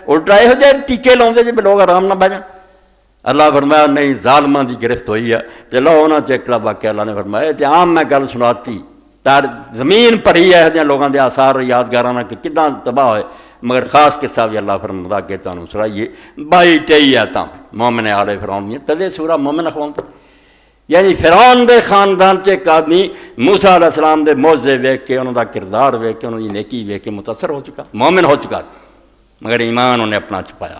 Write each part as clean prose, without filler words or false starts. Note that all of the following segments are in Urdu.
الٹا یہ جائے ٹیکے لاؤندے جی لوگ آرام نہ بہ جان۔ اللہ فرمایا نہیں ظالماں دی گرفت ہوئی ہے تے لو انہاں چ ایک واقعہ اللہ نے فرمایا تے عام میں گل سناتی تار زمین پڑھی ہے جہاں لوگوں دے آثار یادگاراں کہ کداں تباہ ہوئے، مگر خاص قصہ بھی اللہ فرماتا کہ تانوں سنائیے 22-23 آیتاں مومن آل فرعون دی تدے سورہ مومن اخواندا، یعنی فرعون دے خاندان چ ایک آدمی موسیٰ علیہ السلام دے معجزے ویکھ کے انہاں دا کردار ویکھ کے انہاں دی نیکی ویکھ کے متاثر ہو چکا، مومن ہو چکا، مگر ایمان انہیں اپنا چھپایا۔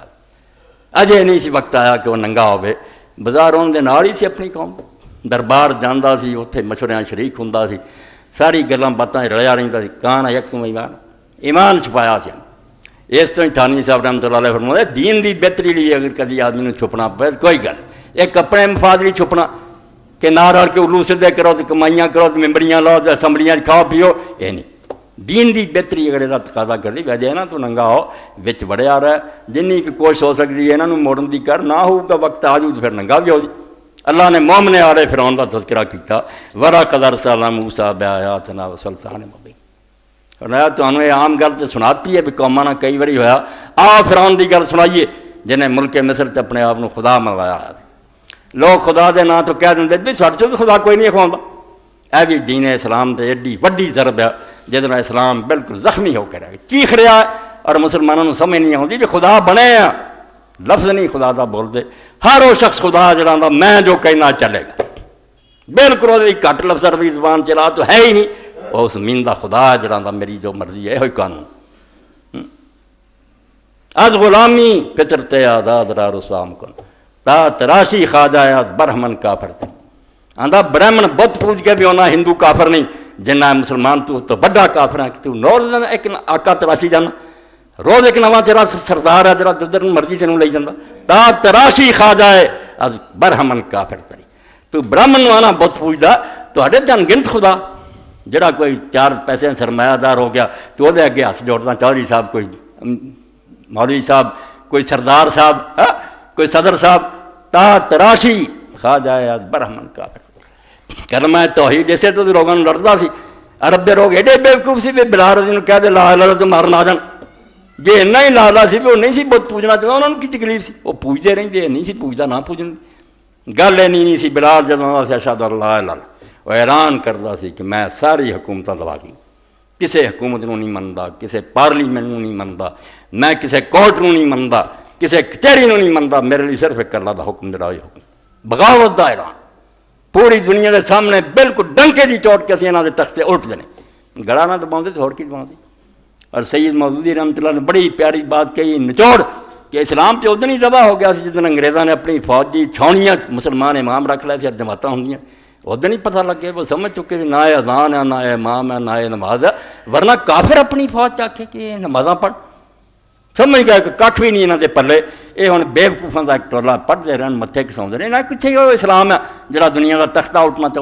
اجے نہیں سی وقت آیا کہ وہ ننگا ہوئے، بازار ان دے نال ہی سی اپنی قوم، دربار جاندا سی، اتھے مشوریاں شریک ہوندا سی، ساری گلاں باتاں رلیا رہندا سی، کان یکسوں ایمان چھپایا سی۔ اس تو ہی تھانوی صاحب رحمۃ اللہ علیہ فرماتے دین دی بہتری لیے اگر کبھی آدمی نے چھپنا پے کوئی گل، ایک اپنے مفاد لیے چھپنا کہ نہ رل کے الو سدھے کرو تو کمائیاں کرو تو ممبریاں لاؤ تو اسمبلیاں کھاؤ پیو، یہ نہیں۔ دین دی بہتری اگر یہ تقاضا کر دی وجہ نا تو ننگا ہو بچ بڑے آ رہا ہے، جنی کی کوشش ہو سکتی ہے انہوں موڑن دی کر، نہ ہوگا وقت آ جاؤ تو پھر ننگا بھی ہو جی۔ اللہ نے مومن آل فرعون کا تذکرہ کیتا، وَلَقَدْ أَرْسَلْنَا مُوسَىٰ بِآيَاتِنَا وَسُلْطَانٍ مُبِينٍ۔ فرمایا تمہیں یہ عام گل تو سناتی ہے بھی قوماں نہ کئی باری ہویا، آ فرعون دی گل سنائیے جنہیں ملک مصر تے اپنے آپ خدا منوایا ہے۔ لوگ خدا دے نا تو کہہ دیں بھی سارے تو خدا کوئی نہیں کھواؤں، اے بھی دین اسلام تے ایڈی وڈی ضرب ہے جہاں اسلام بالکل زخمی ہو کے رہ گیا، چیخ رہا ہے اور مسلمانوں کو سمجھ نہیں آتی بھی خدا بنے ہیں، لفظ نہیں خدا دا بول دے، ہر وہ شخص خدا جڑا میں جو کہنا چلے گا، بالکل وہ گھٹ لفظ عربی زبان چلا تو ہے ہی نہیں، اس زمین دا خدا جڑا میری جو مرضی ہے یہ قانون۔ از غلامی فطرت آزاد را رسام کن تا تراشی خواجہ از برہمن کافر تھی، آندا برہمن بت پوج کے بھی ہونا ہندو کافر نہیں، جنہ مسلمان تو بڑا کافر ہے کہ تو روز ایک آقا تراشی جانا، روز ایک نواں تیرا سردار ہے جڑا جدھر مرضی تینوں لے جانا، تا تراشی خواجہ ہے از برہمن کافر تری، تو برہمن آنا بت پوجدا تواڈے تے انگنت خدا جڑا کوئی 4 پیسے سرمایہ دار ہو گیا تو وہ اگے ہاتھ جوڑنا، چودھری صاحب کوئی مولوی صاحب کوئی سردار صاحب کوئی صدر صاحب، تا تراشی خواجہ از برہمن کافر۔ کلمہ توحید اسے تو لوگوں نے لڑتا سی، عرب دے لوگ ایڈے بیوقوف سی بھی بلا رضی نے کہہ دے لا الہ تو مارنا جان، جی اینا ہی لا سی بھی وہ نہیں سی بت پوجنا چاہتا، انہوں نے کی تکلیف سی، وہ پوجتے رہتے نہیں سی پوجتا نہ پوجن، گل یہ نہیں سی بلال جدوں سے اشہد اللہ الہ وہ اعلان کرتا سی کہ میں ساری حکومت لوا گئی، کسی حکومت نو نہیں منتا، کسی پارلیمنٹ نو نہیں منتا، میں کسی کورٹ نو نہیں منتا، کسی کچہری نو نہیں منتا، میرے لیے صرف ایک اللہ دا حکم جڑا ہوئی حکم بغاوت دا اعلان، پوری دنیا کے سامنے بالکل ڈنکے دی چوٹ کے اسی انہاں دے تختے الٹ دینے، گڑا نہ دباؤندے تو ہور کی دباؤندے۔ اور سید مودودی رحمۃ اللہ نے بڑی پیاری بات کہی نچوڑ کہ اسلام تے ادن ہی تباہ ہو گیا سی جدن انگریزاں نے اپنی فوج دی چھاؤنیاں مسلمان امام رکھ لے سی اور جماعتاں ہوندیاں، ادن ہی پتہ لگ گیا، وہ سمجھ چکے نہ اذان ہے نہ امام ہے نہ نماز ہے، ورنہ کافر اپنی فوج چاکھے کہ نمازاں پڑھ، سمجھ گیا کہ کھ بھی نہیں انہاں دے پلے، یہ ہن بے وقوفاں دا ایک ٹولا پڑھتے رہن متھے کساؤندے نے، نہ کتھے وہ اسلام ہے جڑا دنیا دا تختہ اٹھنا چاہتا۔